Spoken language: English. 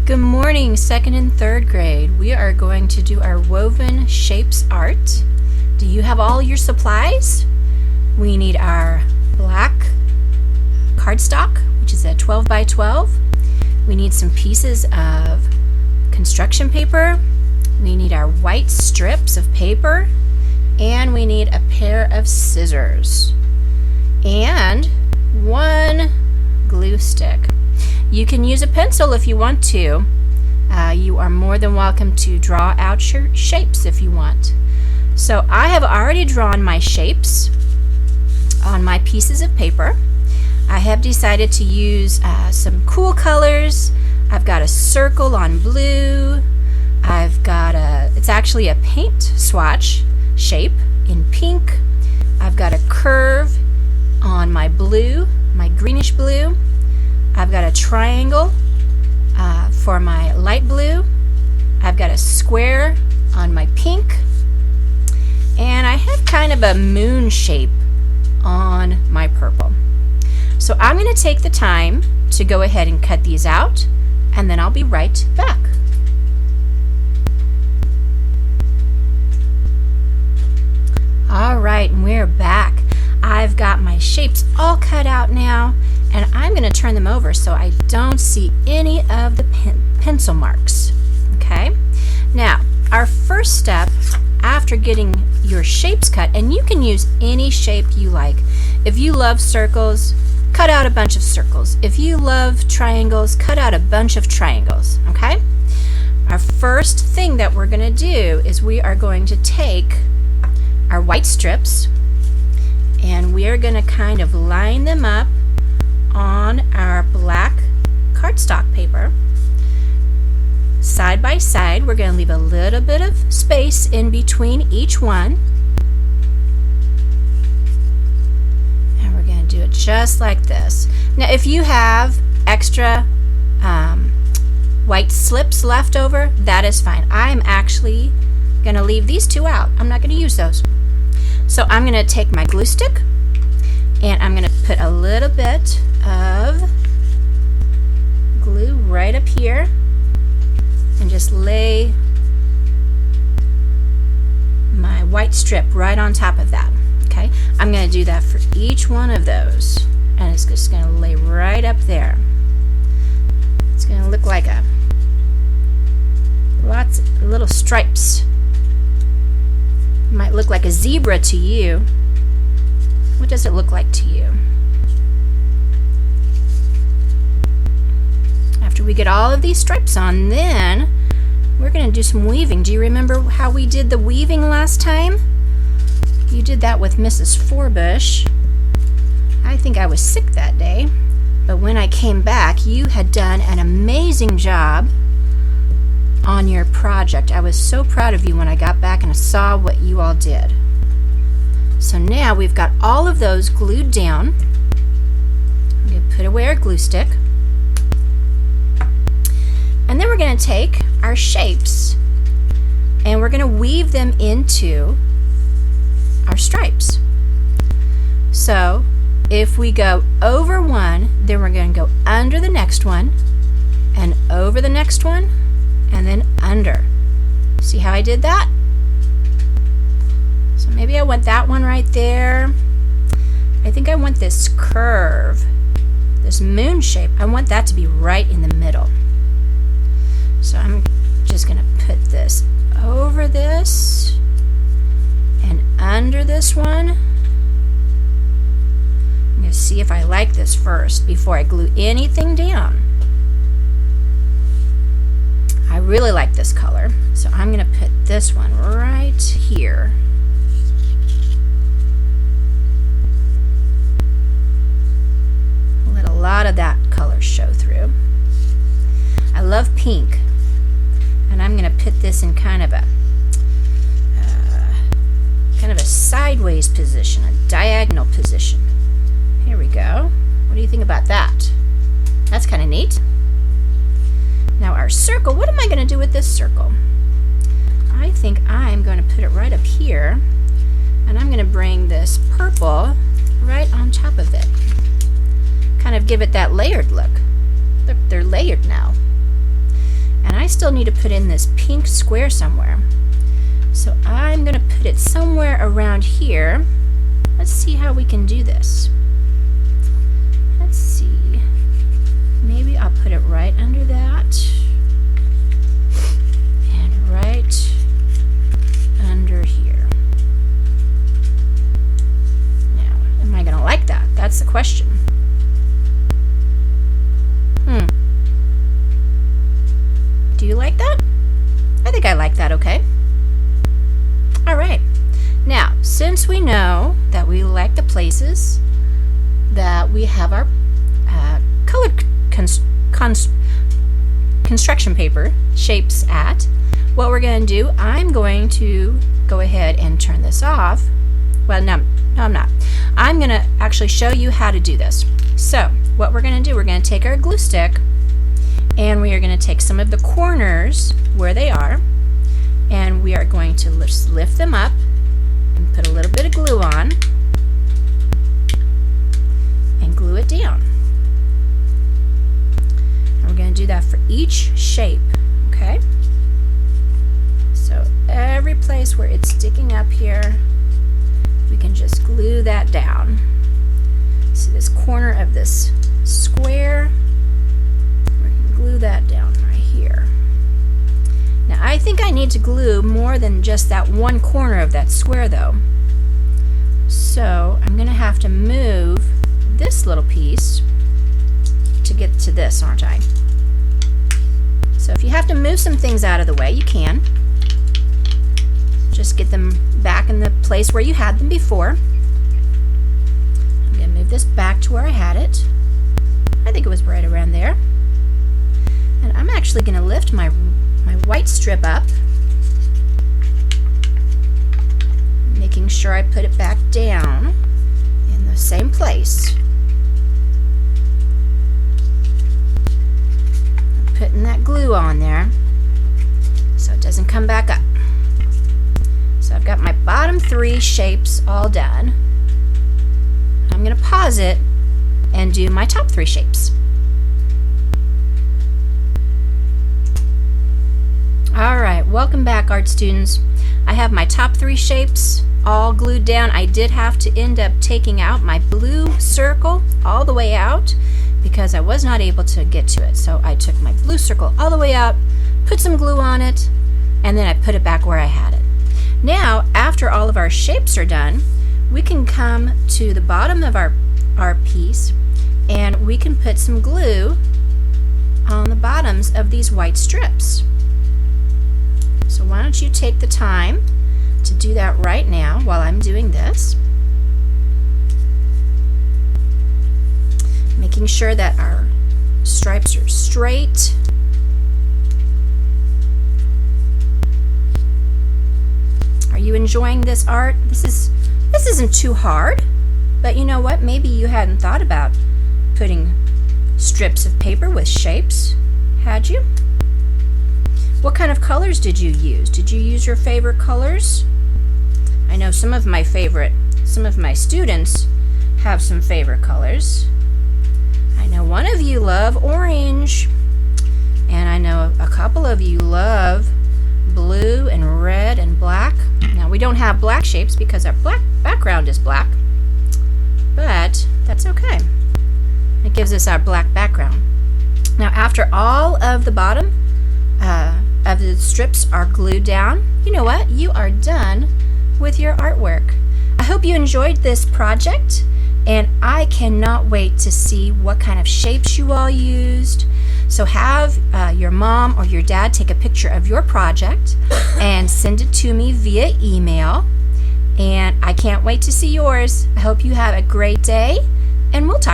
Good morning, second and third grade. We are going to do our woven shapes art. Do you have all your supplies? We need our black cardstock, which is a 12 by 12. We need some pieces of construction paper. We need our white strips of paper, and we need a pair of scissors and one glue stick. You can use a pencil if you want to. You are more than welcome to draw out your shapes if you want. So I have already drawn my shapes on my pieces of paper. I have decided to use some cool colors. I've got a circle on blue. It's actually a paint swatch shape in pink. I've got a curve on my blue, my greenish blue. I've got a triangle for my light blue. I've got a square on my pink. And I have kind of a moon shape on my purple. So I'm going to take the time to go ahead and cut these out, and then I'll be right back. Alright, and we're back. I've got my shapes all cut out now, and I'm going to turn them over so I don't see any of the pencil marks. Okay? Now, our first step after getting your shapes cut, and you can use any shape you like. If you love circles, cut out a bunch of circles. If you love triangles, cut out a bunch of triangles. Okay? Our first thing that we're going to do is we are going to take our white strips, and we are going to kind of line them up on our black cardstock paper. Side by side, we're going to leave a little bit of space in between each one. And we're going to do it just like this. Now, if you have extra white slips left over, that is fine. I'm actually going to leave these two out. I'm not going to use those. So I'm going to take my glue stick, and I'm going to put a little bit of glue right up here and just lay my white strip right on top of that. Okay, I'm going to do that for each one of those, and it's just going to lay right up there. It's going to look like lots of little stripes. Might look like a zebra to you. What does it look like to you? After we get all of these stripes on, then we're going to do some weaving. Do you remember how we did the weaving last time? You did that with Mrs. Forbush. I think I was sick that day, but when I came back, you had done an amazing job on your project. I was so proud of you when I got back and I saw what you all did. So now we've got all of those glued down. I'm going to put away our glue stick. And then we're going to take our shapes and we're going to weave them into our stripes. So if we go over one, then we're going to go under the next one and over the next one and then under. See how I did that? So maybe I want that one right there. I think I want this curve, this moon shape. I want that to be right in the middle. So I'm just going to put this over this and under this one. I'm going to see if I like this first before I glue anything down. I really like this color, so I'm going to put this one right here. Let a lot of that color show through. I love pink, and I'm going to put this in kind of a sideways position, a diagonal position. Here we go. What do you think about that? That's kind of neat. Now our circle, what am I going to do with this circle? I think I'm going to put it right up here, and I'm going to bring this purple right on top of it. Kind of give it that layered look. They're layered now. still need to put in this pink square somewhere. So I'm going to put it somewhere around here. Let's see how we can do this. Let's see. Maybe I'll put it right under that. And right under here. Now, am I going to like that? That's the question. Do you like that? I think I like that okay. Alright, now since we know that we like the places that we have our colored construction paper shapes at, what we're going to do, I'm going to go ahead and turn this off. Well, no, I'm not. I'm going to actually show you how to do this. So what we're going to do, we're going to take our glue stick and we are going to take some of the corners where they are, and we are going to just lift them up and put a little bit of glue on and glue it down. And we're going to do that for each shape, okay? So every place where it's sticking up here, we can just glue that down. So this corner of this square, we're going to glue that down right here. Now I think I need to glue more than just that one corner of that square though. So I'm going to have to move this little piece to get to this, aren't I? So if you have to move some things out of the way, you can. Just get them back in the place where you had them before. I'm going to move this back to where I had it. I think it was right around there. And I'm actually going to lift my white strip up, making sure I put it back down in the same place. I'm putting that glue on there so it doesn't come back up. So I've got my bottom three shapes all done. I'm going to pause it and do my top three shapes. Alright, welcome back art students. I have my top three shapes all glued down. I did have to end up taking out my blue circle all the way out because I was not able to get to it. So I took my blue circle all the way out, put some glue on it, and then I put it back where I had it. Now, after all of our shapes are done, we can come to the bottom of our piece and we can put some glue on the bottoms of these white strips. So why don't you take the time to do that right now while I'm doing this. Making sure that our stripes are straight. Are you enjoying this art? This isn't too hard, but you know what? Maybe you hadn't thought about putting strips of paper with shapes, had you? What kind of colors did you use? Did you use your favorite colors? I know some of my students have some favorite colors. I know one of you love orange, and I know a couple of you love blue and red and black. Now we don't have black shapes because our black background is black, but that's okay. It gives us our black background. Now after all of the bottom of the strips are glued down, you know what? You are done with your artwork. I hope you enjoyed this project, and I cannot wait to see what kind of shapes you all used. So have your mom or your dad take a picture of your project and send it to me via email, and I can't wait to see yours. I hope you have a great day, and we'll talk